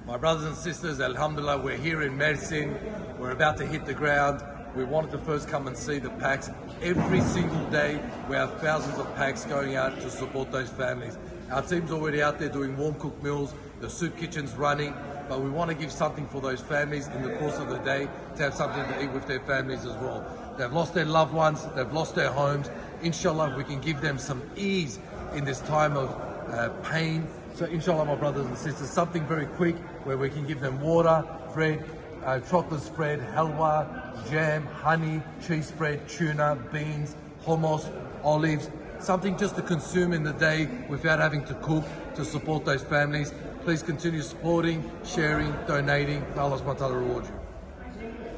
My brothers and sisters, Alhamdulillah, we're here in Mersin. We're about to hit the ground. We wanted to first come and see the packs. Every single day, we have thousands of packs going out to support those families. Our team's already out there doing warm cooked meals. The soup kitchen's running, but we want to give something for those families in the course of the day to have something to eat with their families as well. They've lost their loved ones, they've lost their homes. Inshallah, we can give them some ease in this time of pain. So inshallah, my brothers and sisters, something very quick where we can give them water, bread, chocolate spread, halwa, jam, honey, cheese spread, tuna, beans, hummus, olives, something just to consume in the day without having to cook, to support those families. Please continue supporting, sharing, donating. May Allah subhanahu wa ta'ala reward you.